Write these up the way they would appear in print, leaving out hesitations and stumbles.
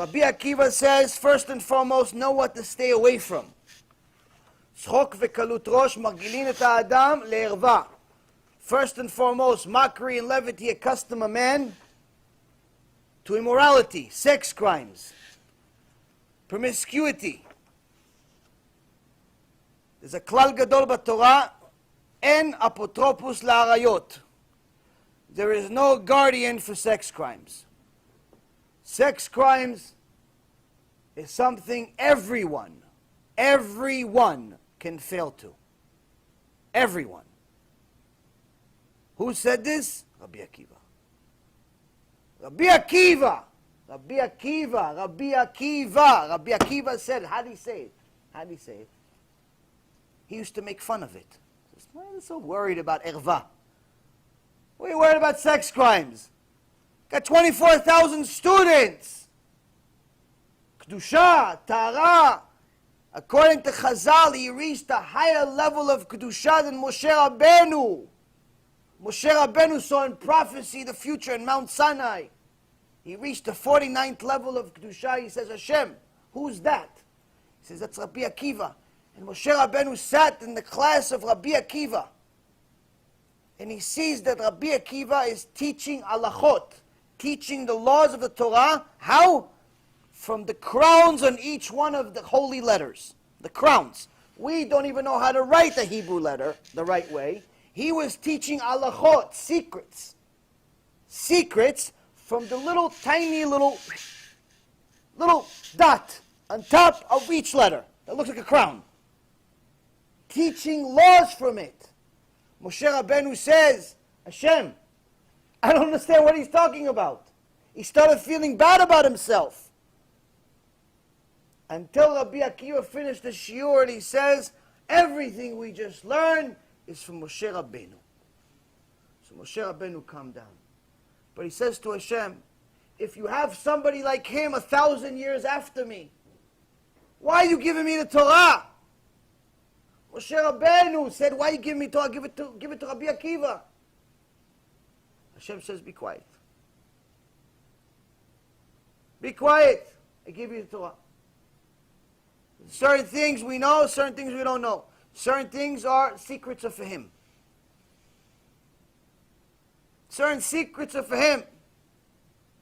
Rabbi Akiva says, first and foremost, know what to stay away from. צחוק וקלות ראש מרגילים את האדם לערווה. First and foremost, mockery and levity accustom a man to immorality, sex crimes, promiscuity. There's a klal gadol b'Torah, en apotropus la'arayot. There is no guardian for sex crimes. Sex crimes is something everyone can fail to. Everyone. Who said this? Rabbi Akiva. Rabbi Akiva. Rabbi Akiva. Rabbi Akiva. Rabbi Akiva said, how did he say it? How did he say it? He used to make fun of it. He says, why are you so worried about erva? Why are you worried about sex crimes? Got 24,000 students. Kedusha, Torah. According to Chazal, he reached a higher level of Kedusha than Moshe Rabbeinu. Moshe Rabbeinu saw in prophecy the future in Mount Sinai. He reached the 49th level of Kedusha. He says, Hashem, who's that? He says, that's Rabbi Akiva. And Moshe Rabbeinu sat in the class of Rabbi Akiva. And he sees that Rabbi Akiva is teaching halachot, teaching the laws of the Torah. How? From the crowns on each one of the holy letters. The crowns. We don't even know how to write a Hebrew letter the right way. He was teaching halachot, secrets. Secrets from the little tiny little dot on top of each letter that looks like a crown. Teaching laws from it. Moshe Rabbeinu says, Hashem, I don't understand what he's talking about. He started feeling bad about himself. Until Rabbi Akiva finished the shiur and he says, everything we just learned is from Moshe Rabbeinu. So Moshe Rabbeinu calmed down. But he says to Hashem, if you have somebody like him 1,000 years after me, why are you giving me the Torah? Moshe Rabbeinu said, why you give me Torah? Give it to Rabbi Akiva. Hashem says, be quiet. Be quiet. I give you the Torah. Certain things we know, certain things we don't know. Certain things are secrets are for him. Certain secrets are for him.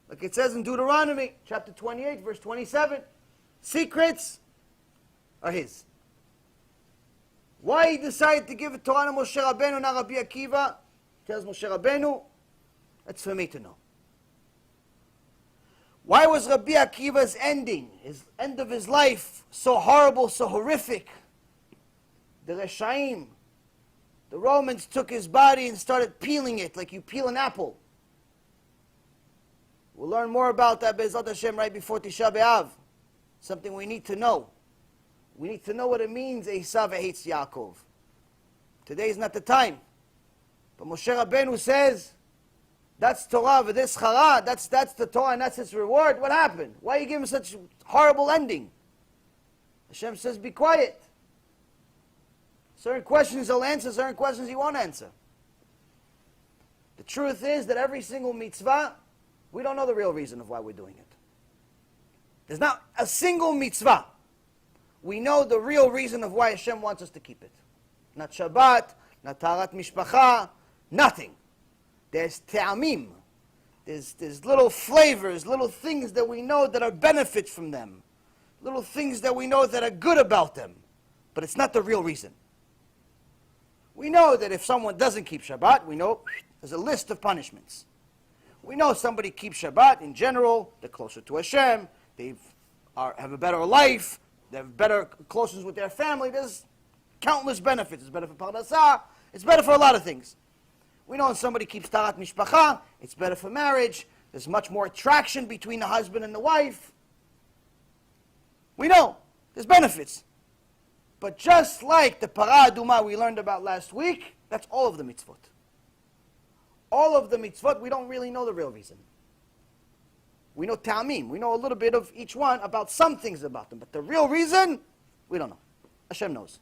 Like it says in Deuteronomy, chapter 28, verse 27. Secrets are his. Why he decided to give it Torah to Moshe Rabbeinu, not Rabbi Akiva? Tells Moshe Rabbeinu, that's for me to know. Why was Rabbi Akiva's ending, his end of his life, so horrible, so horrific? The Reshaim, the Romans took his body and started peeling it like you peel an apple. We'll learn more about that Be'ezrat Hashem right before Tisha B'Av. Something we need to know. We need to know what it means, Esav hates Yaakov. Today is not the time. But Moshe Rabbeinu says, that's Torah, v'des chara, that's the Torah and that's its reward. What happened? Why are you giving such horrible ending? Hashem says, be quiet. Certain questions he'll answer, certain questions he won't answer. The truth is that every single mitzvah, we don't know the real reason of why we're doing it. There's not a single mitzvah. We know the real reason of why Hashem wants us to keep it. Not Shabbat, not Taharat Mishpacha, nothing. There's te'amim. There's little flavors, little things that we know that are benefits from them. Little things that we know that are good about them. But it's not the real reason. We know that if someone doesn't keep Shabbat, we know there's a list of punishments. We know somebody keeps Shabbat in general, they're closer to Hashem, they have a better life, they have better closeness with their family. There's countless benefits. It's better for parnasah, it's better for a lot of things. We know when somebody keeps tarat mishpacha, it's better for marriage. There's much more attraction between the husband and the wife. We know there's benefits. But just like the para aduma we learned about last week, that's all of the mitzvot. All of the mitzvot, we don't really know the real reason. We know ta'amim. We know a little bit of each one about some things about them. But the real reason, we don't know. Hashem knows.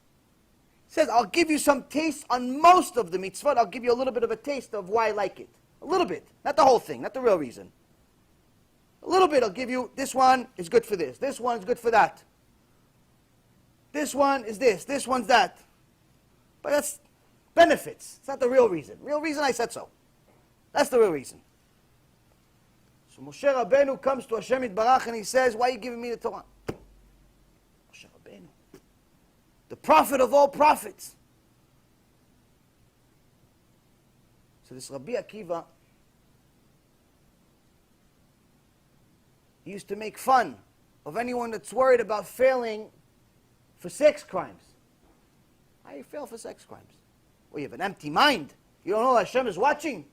He says, I'll give you some taste on most of the mitzvot. I'll give you a little bit of a taste of why I like it. A little bit. Not the whole thing. Not the real reason. A little bit, I'll give you, this one is good for this. This one is good for that. This one is this one's that. But that's benefits. It's not the real reason. Real reason I said so. That's the real reason. So Moshe Rabbeinu comes to Hashem Yitbarach and he says, why are you giving me the Torah? Moshe Rabbeinu, the prophet of all prophets. So this Rabbi Akiva, he used to make fun of anyone that's worried about failing for sex crimes. How do you fail for sex crimes? Well, you have an empty mind. You don't know Hashem is watching.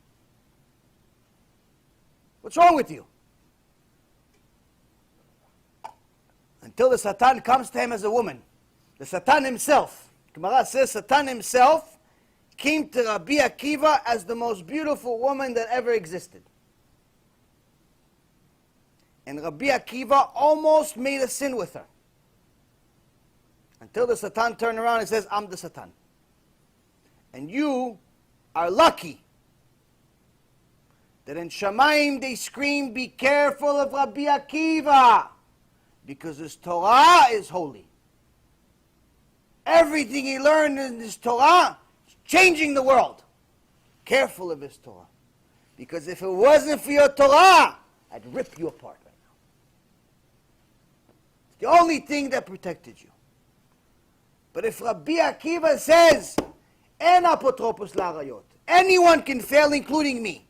What's wrong with you? Until the Satan comes to him as a woman. The Satan himself. Gemara says Satan himself came to Rabbi Akiva as the most beautiful woman that ever existed. And Rabbi Akiva almost made a sin with her. Until the Satan turned around and says, I'm the Satan. And you are lucky that in Shamayim they scream, be careful of Rabbi Akiva, because his Torah is holy. Everything he learned in his Torah is changing the world. Careful of his Torah. Because if it wasn't for your Torah, I'd rip you apart right now. It's the only thing that protected you. But if Rabbi Akiva says, En apotropos la'arayot, anyone can fail, including me.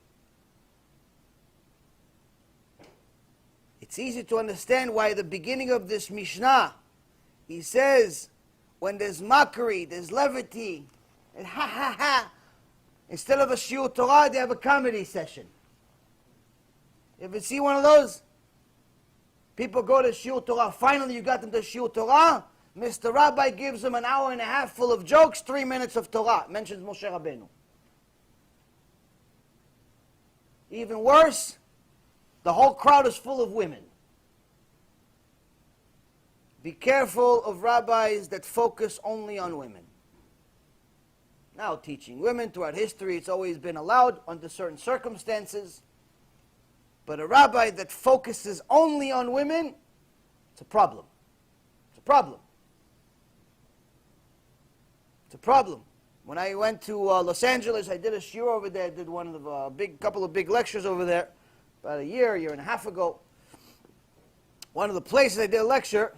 It's easy to understand why at the beginning of this Mishnah, he says, when there's mockery, there's levity, and ha ha ha, instead of a shiur Torah, they have a comedy session. You ever see one of those? People go to shiur Torah, finally you got them to shiur Torah, Mr. Rabbi gives them an hour and a half full of jokes, 3 minutes of Torah. Mentions Moshe Rabbeinu. Even worse, the whole crowd is full of women. Be careful of rabbis that focus only on women. Now, teaching women throughout history, it's always been allowed under certain circumstances. But a rabbi that focuses only on women, it's a problem. It's a problem. It's a problem. When I went to Los Angeles, I did a shiur over there. I did one of the couple of big lectures over there about a year and a half ago. One of the places I did a lecture,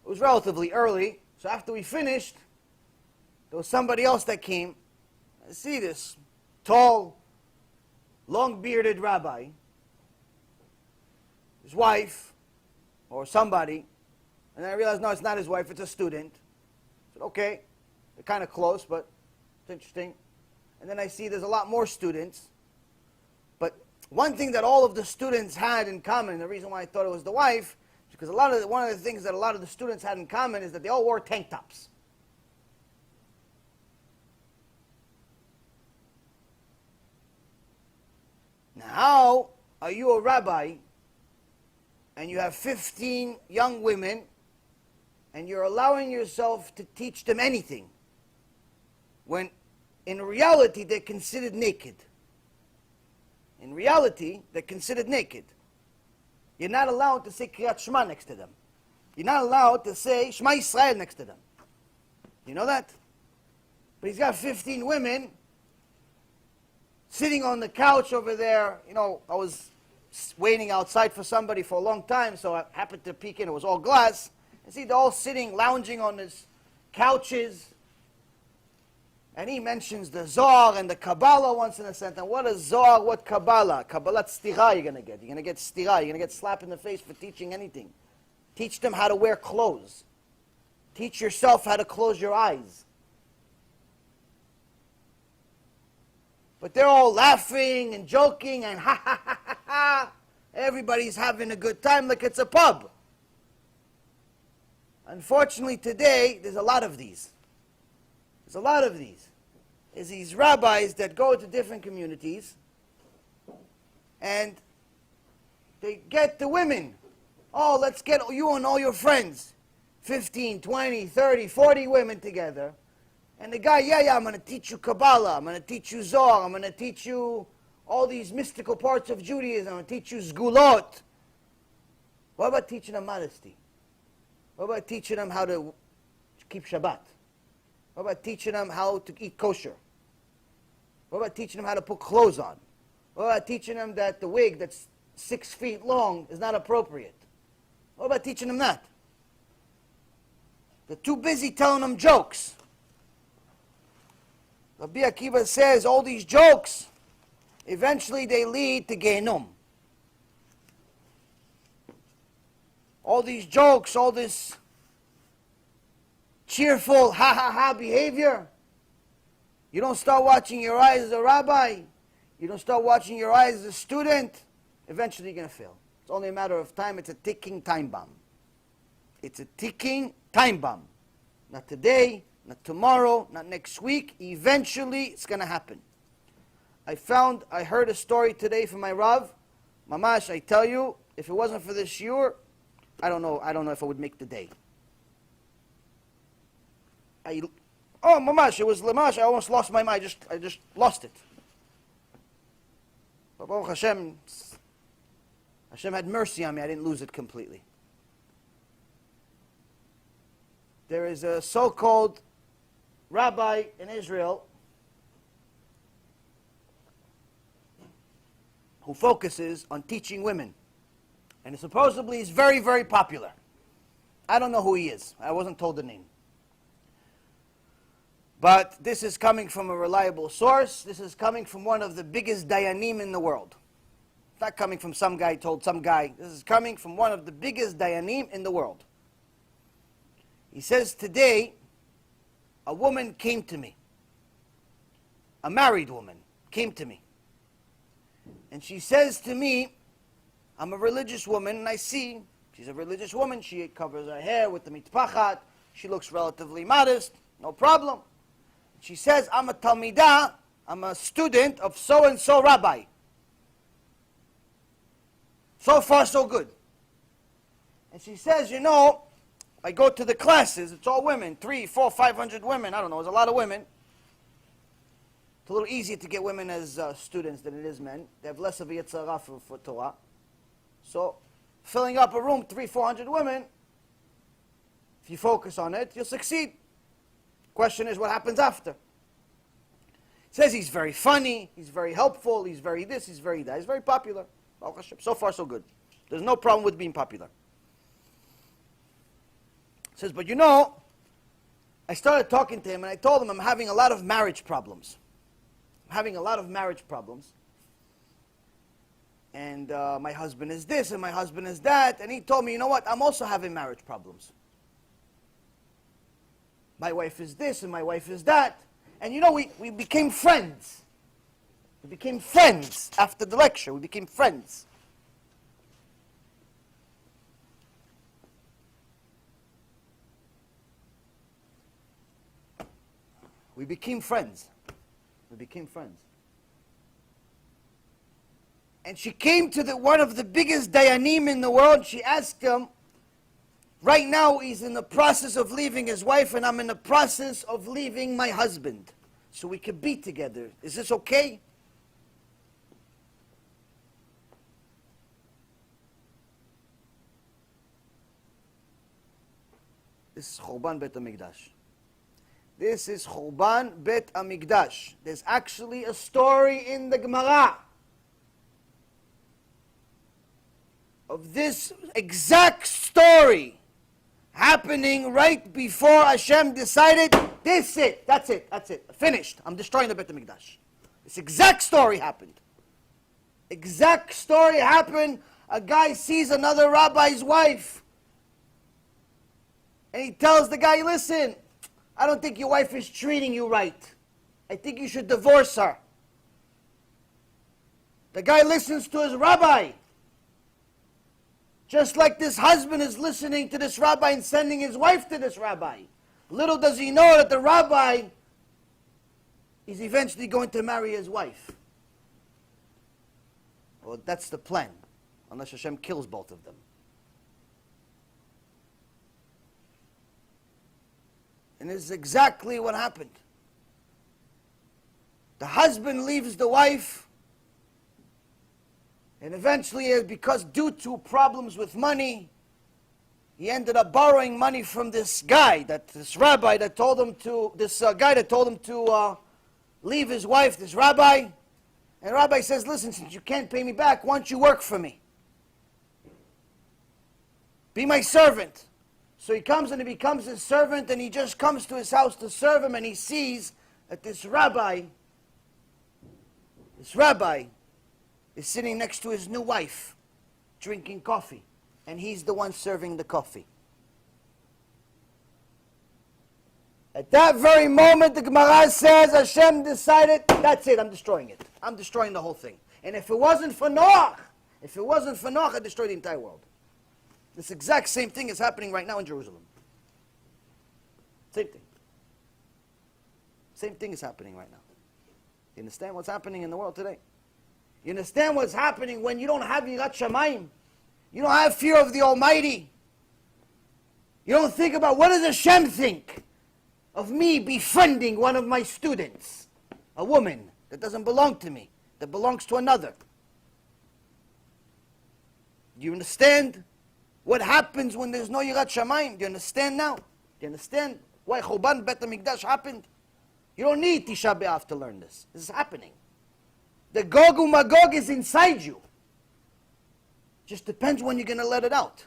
it was relatively early. So after we finished, there was somebody else that came. I see this tall, long-bearded rabbi, his wife, or somebody. And then I realized, no, it's not his wife, it's a student. I said, okay. They're kind of close, but it's interesting. And then I see there's a lot more students. But one thing that all of the students had in common, and the reason why I thought it was the wife, is because one of the things that a lot of the students had in common is that they all wore tank tops. Now, how are you a rabbi, and you have 15 young women, and you're allowing yourself to teach them anything, when in reality they're considered naked? In reality, they're considered naked. You're not allowed to say Kriyat Shema next to them. You're not allowed to say Shema Yisrael next to them. You know that? But he's got 15 women sitting on the couch over there. You know, I was waiting outside for somebody for a long time, so I happened to peek in. It was all glass. And see, they're all sitting, lounging on his couches. And he mentions the Zohar and the Kabbalah once in a sentence. What is Zohar? What Kabbalah? Kabbalah stira you're going to get. You're going to get stira. You're going to get slapped in the face for teaching anything. Teach them how to wear clothes. Teach yourself how to close your eyes. But they're all laughing and joking and ha ha ha ha ha. Everybody's having a good time like it's a pub. Unfortunately today, there's a lot of these. There's a lot of these. There's these rabbis that go to different communities and they get the women. Oh, let's get you and all your friends. 15, 20, 30, 40 women together. And the guy, yeah, I'm going to teach you Kabbalah. I'm going to teach you Zohar. I'm going to teach you all these mystical parts of Judaism. I'm going to teach you Sgulot. What about teaching them modesty? What about teaching them how to keep Shabbat? What about teaching them how to eat kosher? What about teaching them how to put clothes on? What about teaching them that the wig that's 6 feet long is not appropriate? What about teaching them that? They're too busy telling them jokes. Rabbi Akiva says all these jokes, eventually they lead to GEHINNOM. All these jokes, all this cheerful ha-ha-ha behavior, you don't start watching your eyes as a rabbi, you don't start watching your eyes as a student, eventually you're going to fail. It's only a matter of time. It's a ticking time bomb. It's a ticking time bomb. Not today, not tomorrow, not next week. Eventually it's going to happen. I heard a story today from my Rav. Mamash, I tell you, if it wasn't for this shiur, I don't know if I would make the day. Mamash, it was Lamash, I almost lost my mind, I just lost it. But Baruch Hashem had mercy on me, I didn't lose it completely. There is a so-called rabbi in Israel who focuses on teaching women. And supposedly he's very, very popular. I don't know who he is. I wasn't told the name. But this is coming from a reliable source. This is coming from one of the biggest dayanim in the world. It's not coming from some guy told some guy. This is coming from one of the biggest dayanim in the world. He says, today, a woman came to me. A married woman came to me. And she says to me, I'm a religious woman, and I see she's a religious woman. She covers her hair with the mitpachat. She looks relatively modest, no problem. She says, I'm a talmidah, I'm a student of so-and-so rabbi. So far, so good. And she says, you know, I go to the classes, it's all women, 300, 400, 500 women, I don't know, there's a lot of women. It's a little easier to get women as students than it is men. They have less of a yitzhara for Torah. So, filling up a room, 300, 400 women, if you focus on it, you'll succeed. Question is, what happens after? It says he's very funny, he's very helpful, he's very this, he's very that. He's very popular. So far, so good. There's no problem with being popular. It says, but you know, I started talking to him and I told him I'm having a lot of marriage problems. I'm having a lot of marriage problems. And my husband is this and my husband is that. And he told me, you know what, I'm also having marriage problems. My wife is this and my wife is that. And you know, we became friends. We became friends after the lecture. We became friends. We became friends. We became friends. And she came to one of the biggest dayanim in the world. She asked him, right now he's in the process of leaving his wife and I'm in the process of leaving my husband. So we could be together. Is this okay? This is Churban Bet HaMikdash. This is Churban Bet HaMikdash. There's actually a story in the Gemara of this exact story happening right before Hashem decided, this is it, that's it, finished. I'm destroying the Bet HaMikdash. This exact story happened. Exact story happened. A guy sees another rabbi's wife. And he tells the guy, listen, I don't think your wife is treating you right. I think you should divorce her. The guy listens to his rabbi. Just like this husband is listening to this rabbi and sending his wife to this rabbi. Little does he know that the rabbi is eventually going to marry his wife. Well, that's the plan, unless Hashem kills both of them. And this is exactly what happened. The husband leaves the wife, And eventually, because due to problems with money, he ended up borrowing money from this guy, this guy that told him to leave his wife, this rabbi. And the rabbi says, listen, since you can't pay me back, why don't you work for me? Be my servant. So he comes and he becomes his servant, and he just comes to his house to serve him, and he sees that this rabbi is sitting next to his new wife, drinking coffee, and he's the one serving the coffee. At that very moment, the Gemara says, Hashem decided, that's it, I'm destroying it. I'm destroying the whole thing. And if it wasn't for Noach, I'd destroy the entire world. This exact same thing is happening right now in Jerusalem. Same thing. Same thing is happening right now. You understand what's happening in the world today? You understand what's happening when you don't have Yirat Shamayim? You don't have fear of the Almighty. You don't think about, what does Hashem think of me befriending one of my students? A woman that doesn't belong to me, that belongs to another. Do you understand what happens when there's no Yirat Shamayim? Do you understand now? Do you understand why Chuban Bet HaMikdash happened? You don't need Tisha B'Av to learn this. This is happening. The Gog u'Magog is inside you. Just depends when you're going to let it out.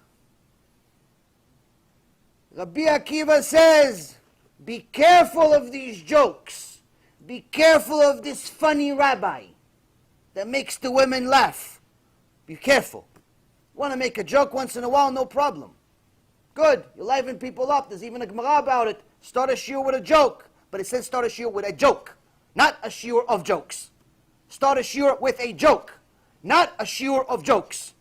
Rabbi Akiva says, be careful of these jokes. Be careful of this funny rabbi that makes the women laugh. Be careful. Want to make a joke once in a while, no problem. Good, you're livening people up. There's even a Gemara about it. Start a shiur with a joke. But it says start a shiur with a joke, not a shiur of jokes. Start a shiur with a joke, not a shiur of jokes.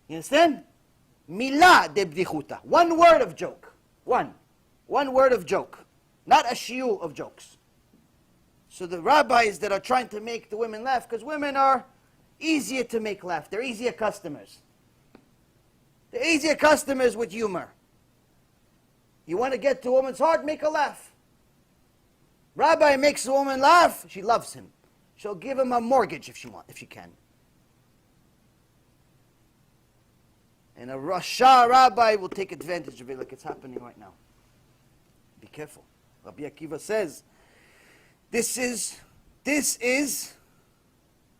You understand? Milah de bdichuta. One word of joke. One word of joke. Not a shiur of jokes. So the rabbis that are trying to make the women laugh, because women are easier to make laugh. They're easier customers. They're easier customers with humor. You want to get to a woman's heart, make her laugh. Rabbi makes a woman laugh, she loves him. She'll give him a mortgage if she can. And a Rasha rabbi will take advantage of it like it's happening right now. Be careful. Rabbi Akiva says, this is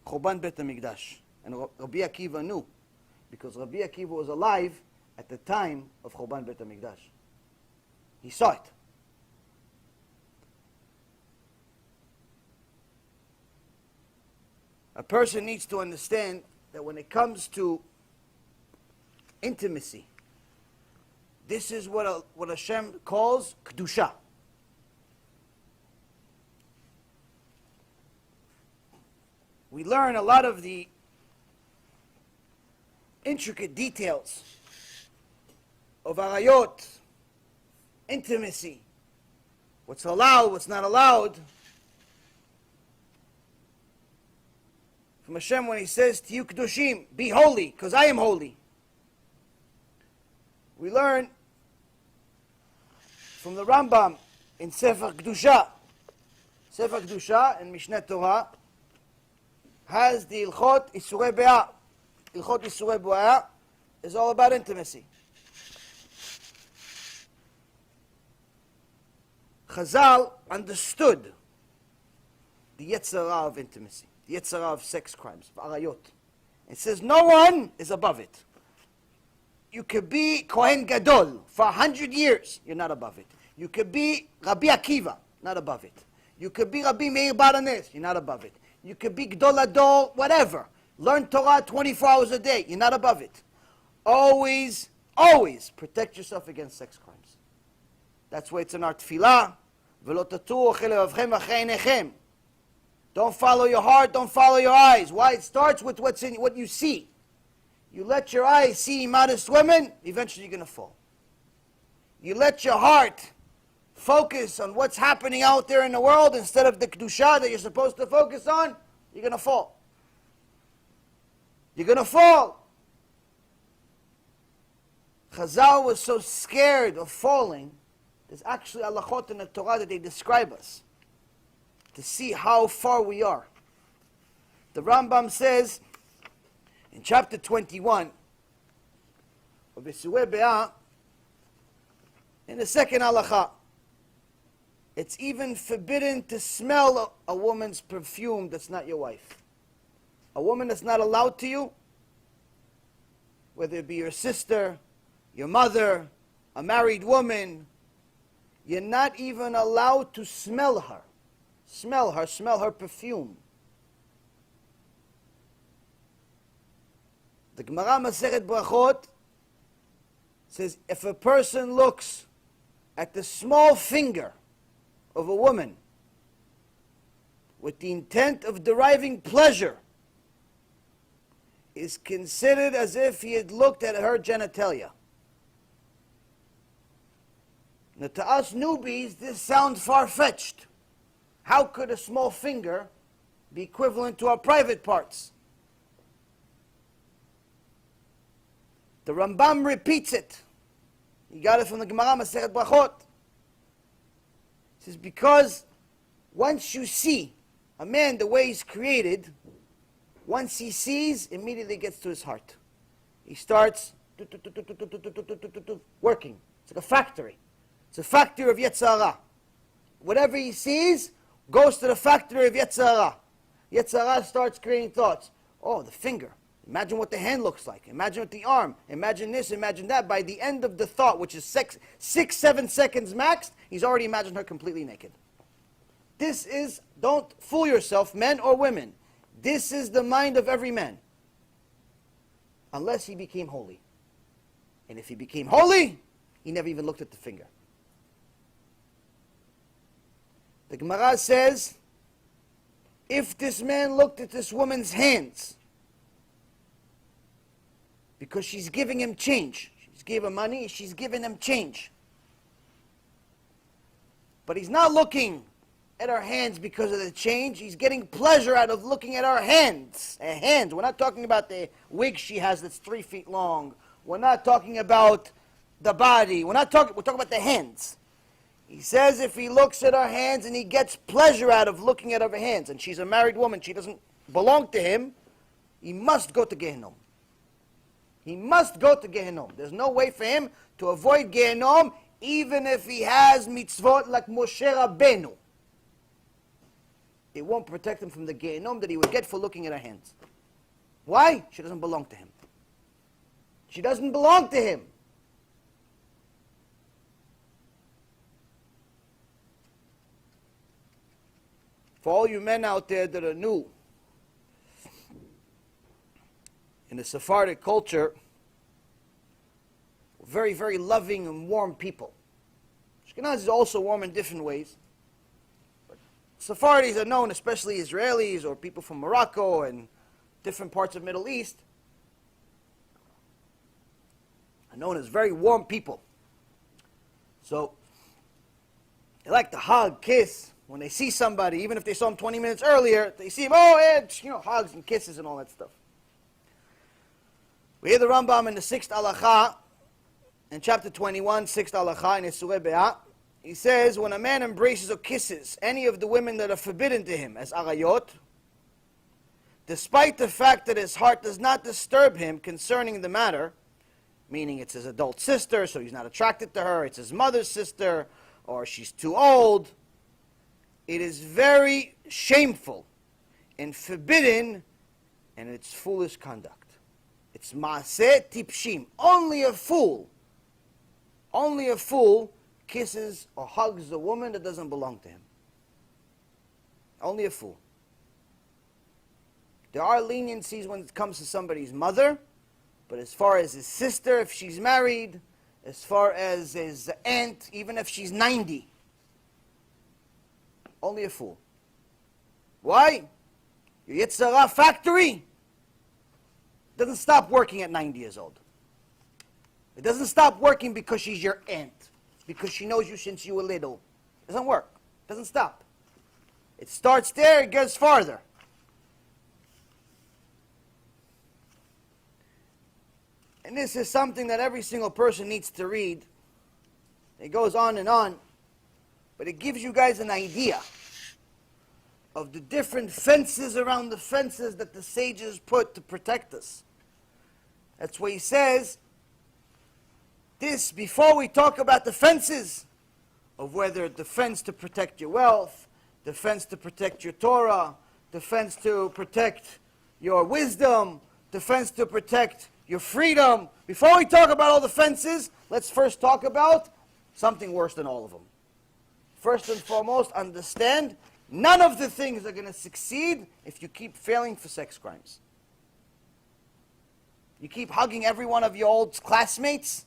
Choban Bet HaMikdash. And Rabbi Akiva knew, because Rabbi Akiva was alive at the time of Choban Bet HaMikdash. He saw it. A person needs to understand that when it comes to intimacy, this is what Hashem calls Kedusha. We learn a lot of the intricate details of arayot, intimacy, what's allowed, what's not allowed, from Hashem when He says to you, Kedushim, be holy, because I am holy. We learn from the Rambam in Sefer Kedusha. Sefer Kedusha in Mishneh Torah has the Ilchot Isurei Be'ah. Ilchot Isurei Be'ah is all about intimacy. Chazal understood the Yetzirah of intimacy, the Yetzirah of sex crimes, of arayot. It says no one is above it. You could be Kohen Gadol for 100 years, you're not above it. You could be Rabbi Akiva, not above it. You could be Rabbi Meir Baranes, you're not above it. You could be Gdol Adol, whatever. Learn Torah 24 hours a day, you're not above it. Always, always protect yourself against sex crimes. That's why it's in our tefillah. Don't follow your heart, don't follow your eyes. Why? It starts with what you see. You let your eyes see immodest women, eventually you're going to fall. You let your heart focus on what's happening out there in the world instead of the Kedusha that you're supposed to focus on, you're going to fall. You're going to fall. Chazal was so scared of falling. There's actually halachot in the Torah that they describe us to see how far we are. The Rambam says in chapter 21 of Yisue Be'ah, in the second halakha, it's even forbidden to smell a woman's perfume that's not your wife. A woman that's not allowed to you, whether it be your sister, your mother, a married woman, you're not even allowed to smell her. Smell her perfume. The Gemara Masechet Brachot says, if a person looks at the small finger of a woman with the intent of deriving pleasure, is considered as if he had looked at her genitalia. Now to us newbies, this sounds far-fetched. How could a small finger be equivalent to our private parts? The Rambam repeats it. He got it from the Gemara Masechet Brachot. He says, because once you see a man the way he's created, once he sees, immediately gets to his heart. He starts working. It's like a factory. It's a factory of Yetzer Hara. Whatever he sees goes to the factory of Yetzer Hara. Yetzer Hara starts creating thoughts. Oh, the finger. Imagine what the hand looks like. Imagine what the arm. Imagine this, imagine that. By the end of the thought, which is 6-7 seconds max, he's already imagined her completely naked. This is, don't fool yourself, men or women. This is the mind of every man. Unless he became holy. And if he became holy, he never even looked at the finger. The Gemara says, if this man looked at this woman's hands, because she's giving him change. She's giving him money, she's giving him change. But he's not looking at her hands because of the change. He's getting pleasure out of looking at her hands. Her hands. We're not talking about the wig she has that's 3 feet long. We're not talking about the body. We're talking about the hands. He says if he looks at her hands and he gets pleasure out of looking at her hands, and she's a married woman, she doesn't belong to him, he must go to GEHINNOM. He must go to GEHINNOM. There's no way for him to avoid GEHINNOM, even if he has mitzvot like Moshe Rabbeinu. It won't protect him from the GEHINNOM that he would get for looking at her hands. Why? She doesn't belong to him. She doesn't belong to him. For all you men out there that are new, in the Sephardic culture, very, very loving and warm people. Ashkenazis is also warm in different ways. But Sephardis are known, especially Israelis or people from Morocco and different parts of Middle East, are known as very warm people. So they like to hug, kiss. When they see somebody, even if they saw him 20 minutes earlier, they see him, oh, yeah, hugs and kisses and all that stuff. We hear the Rambam in the 6th halakha, in chapter 21, 6th halakha, in Yisue Be'ah. He says, when a man embraces or kisses any of the women that are forbidden to him, as arayot, despite the fact that his heart does not disturb him concerning the matter, meaning it's his adult sister, so he's not attracted to her, it's his mother's sister, or she's too old, it is very shameful and forbidden, and it's foolish conduct. It's maaseh tipshim. Only a fool kisses or hugs a woman that doesn't belong to him. Only a fool. There are leniencies when it comes to somebody's mother, but as far as his sister, if she's married, as far as his aunt, even if she's 90, only a fool. Why? Your Yetzer Hara factory doesn't stop working at 90 years old. It doesn't stop working because she's your aunt, because she knows you since you were little. It doesn't work. It doesn't stop. It starts there, it goes farther. And this is something that every single person needs to read. It goes on and on, but it gives you guys an idea of the different fences around the fences that the sages put to protect us. That's why he says this before we talk about the fences of whether the fence to protect your wealth, the fence to protect your Torah, the fence to protect your wisdom, the fence to protect your freedom. Before we talk about all the fences, let's first talk about something worse than all of them. First and foremost, understand none of the things are going to succeed if you keep failing for sex crimes. You keep hugging every one of your old classmates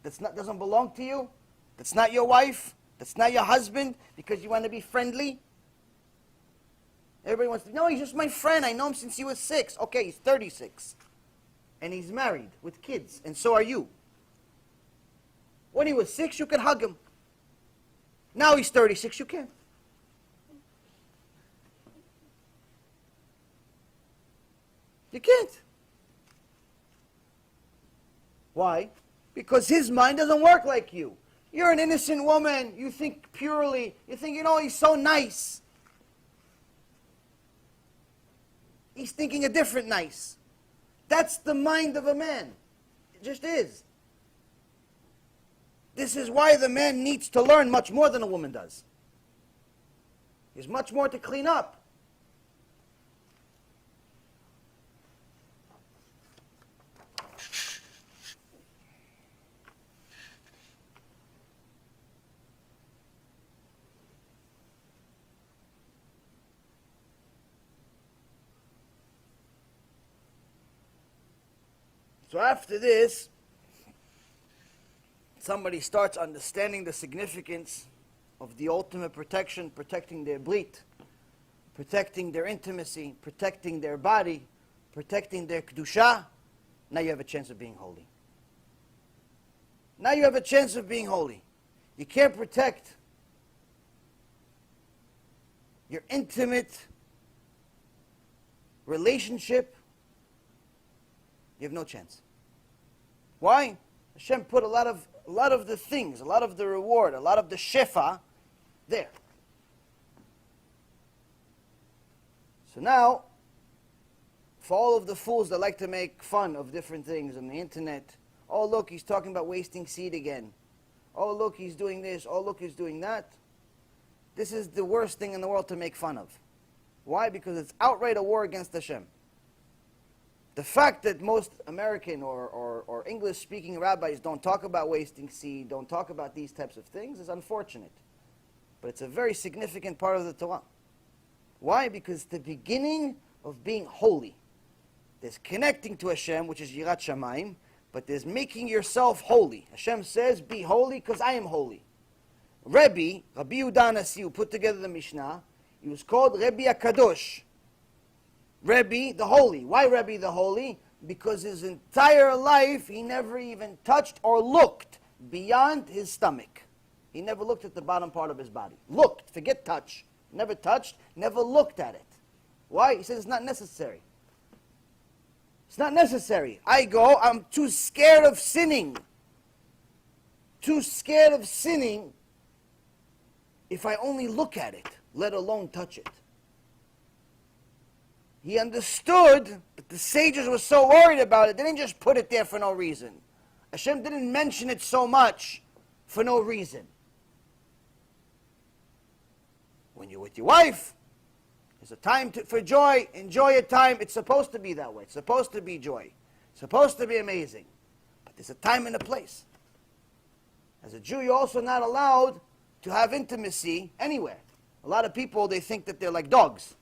that doesn't belong to you, that's not your wife, that's not your husband, because you want to be friendly. Everybody wants to, no, he's just my friend. I know him since he was 6. Okay, he's 36. And he's married with kids, and so are you. When he was 6, you could hug him. Now he's 36, you can't. You can't. Why? Because his mind doesn't work like you. You're an innocent woman. You think purely. You think, he's so nice. He's thinking a different nice. That's the mind of a man. It just is. This is why the man needs to learn much more than a woman does. There's much more to clean up. So after this, somebody starts understanding the significance of the ultimate protection, protecting their brit, protecting their intimacy, protecting their body, protecting their kedusha. Now you have a chance of being holy. Now you have a chance of being holy. You can't protect your intimate relationship. You have no chance. Why? Hashem put a lot of the things, a lot of the reward, a lot of the shefa there. So now, for all of the fools that like to make fun of different things on the internet, oh look, he's talking about wasting seed again. Oh look, he's doing this. Oh look, he's doing that. This is the worst thing in the world to make fun of. Why? Because it's outright a war against Hashem. The fact that most American or English-speaking rabbis don't talk about wasting seed, don't talk about these types of things, is unfortunate. But it's a very significant part of the Torah. Why? Because the beginning of being holy. There's connecting to Hashem, which is Yirat Shamayim, but there's making yourself holy. Hashem says, be holy because I am holy. Rabbi Yaron who put together the Mishnah, he was called Rabbi HaKadosh. Rabbi the Holy. Why Rabbi the Holy? Because his entire life he never even touched or looked beyond his stomach. He never looked at the bottom part of his body. Looked, forget touch. Never touched, never looked at it. Why? He says it's not necessary. It's not necessary. I'm too scared of sinning. Too scared of sinning if I only look at it, let alone touch it. He understood, but the sages were so worried about it, they didn't just put it there for no reason. Hashem didn't mention it so much for no reason. When you're with your wife, there's a time for joy. Enjoy your time. It's supposed to be that way. It's supposed to be joy. It's supposed to be amazing. But there's a time and a place. As a Jew, you're also not allowed to have intimacy anywhere. A lot of people, they think that they're like dogs.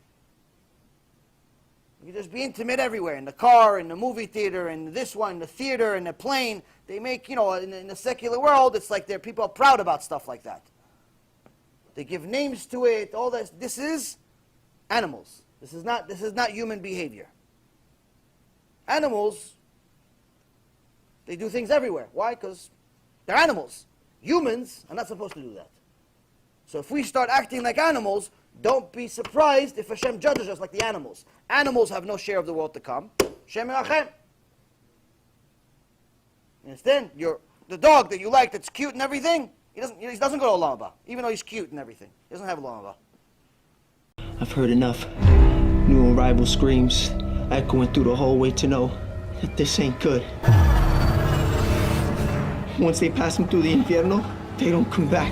You can just be intimate everywhere, in the car, in the movie theater, in this one, the theater, in the plane. They make, in the secular world, it's like people are proud about stuff like that. They give names to it, all this. This is animals. This is not human behavior. Animals, they do things everywhere. Why? Because they're animals. Humans are not supposed to do that. So if we start acting like animals, don't be surprised if Hashem judges us like the animals. Animals have no share of the world to come. Shem Yirachem. You understand? The dog that you like that's cute and everything, he doesn't go to Olam Haba, even though he's cute and everything. He doesn't have Olam Haba. I've heard enough. New arrival screams, echoing through the hallway to know that this ain't good. Once they pass them through the infierno, they don't come back.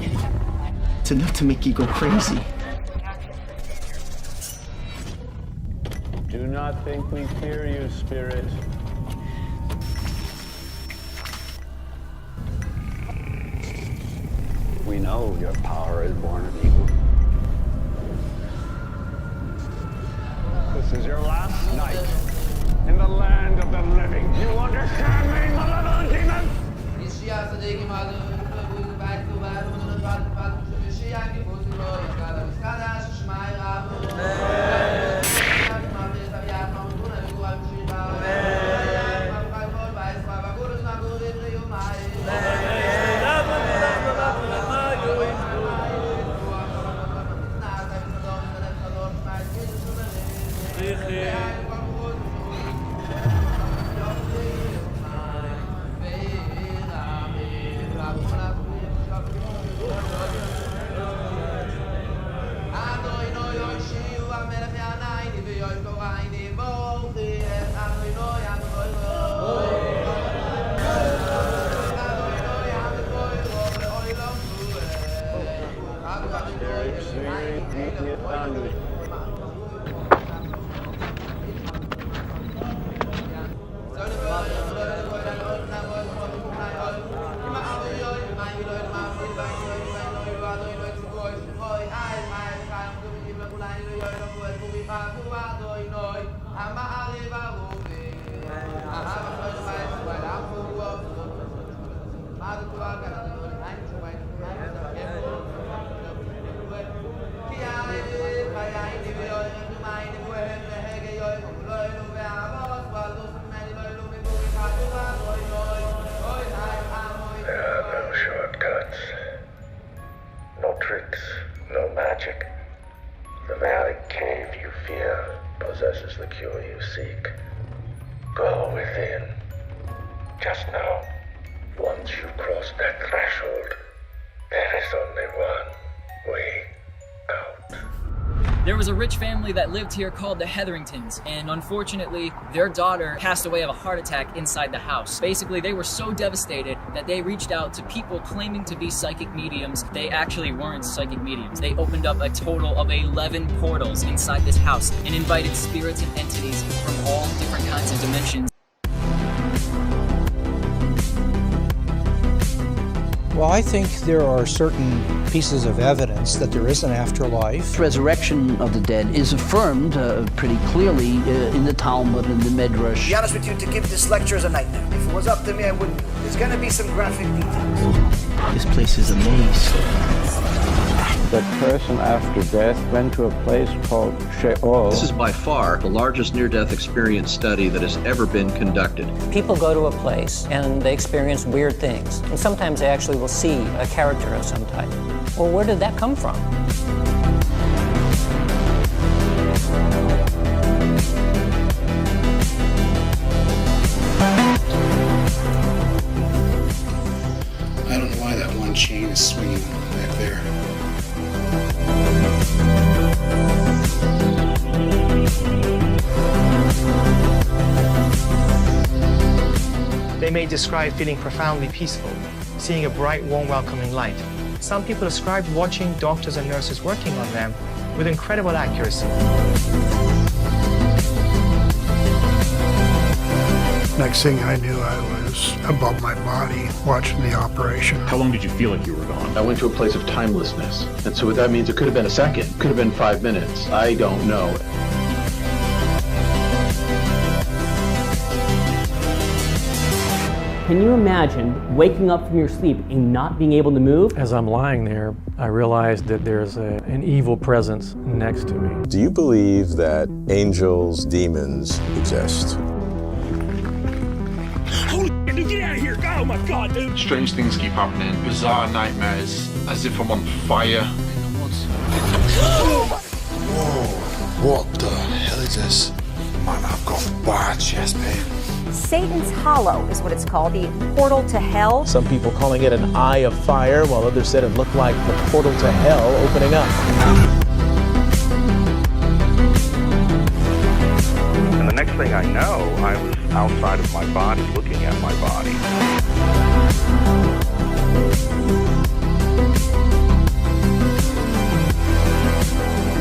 It's enough to make you go crazy. Do not think we fear you, Spirit. We know your power is born of evil. This is your last night in the land of the living. You understand me, malevolent demon? There was a rich family that lived here called the Hetheringtons, and unfortunately, their daughter passed away of a heart attack inside the house. Basically, they were so devastated that they reached out to people claiming to be psychic mediums. They actually weren't psychic mediums. They opened up a total of 11 portals inside this house and invited spirits and entities from all different kinds of dimensions. Well, I think there are certain pieces of evidence that there is an afterlife. Resurrection of the dead is affirmed pretty clearly in the Talmud and the Midrash. To be honest with you, to give this lecture is a nightmare. If it was up to me, I wouldn't. There's going to be some graphic details. This place is a maze. That person after death went to a place called Sheol. This is by far the largest near-death experience study that has ever been conducted. People go to a place and they experience weird things. And sometimes they actually will see a character of some type. Well, where did that come from? I don't know why that one chain is swinging back there. They may describe feeling profoundly peaceful, seeing a bright, warm, welcoming light. Some people describe watching doctors and nurses working on them with incredible accuracy. Next thing I knew, I was above my body watching the operation. How long did you feel like you were gone? I went to a place of timelessness. And so what that means, it could have been a second, could have been 5 minutes. I don't know. Can you imagine waking up from your sleep and not being able to move? As I'm lying there, I realized that there's an evil presence next to me. Do you believe that angels, demons exist? Holy dude, get out of here! Oh my god, dude! Strange things keep happening. Bizarre nightmares, as if I'm on fire. Whoa, what the hell is this? Man, I've got bad chest pain. Satan's Hollow is what it's called, the portal to hell. Some people calling it an eye of fire, while others said it looked like the portal to hell opening up. thing I know, I was outside of my body, looking at my body.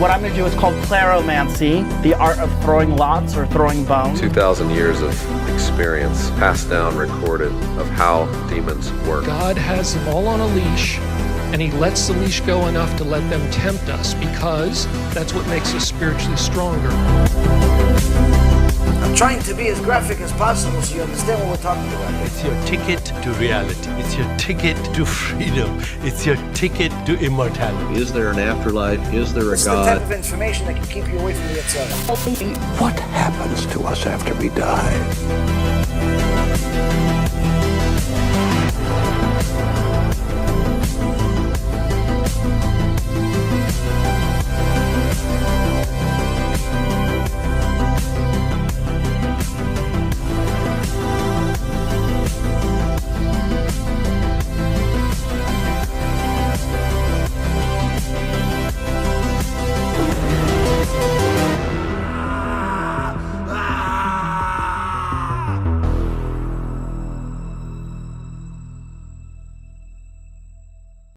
What I'm going to do is called claromancy, the art of throwing lots or throwing bones. 2,000 years of experience, passed down, recorded, of how demons work. God has them all on a leash, and he lets the leash go enough to let them tempt us, because that's what makes us spiritually stronger. I'm trying to be as graphic as possible so you understand what we're talking about. It's your ticket to reality. It's your ticket to freedom. It's your ticket to immortality. Is there an afterlife? Is there a This is the type of information that can keep you away from the Yitzhak. What happens to us after we die?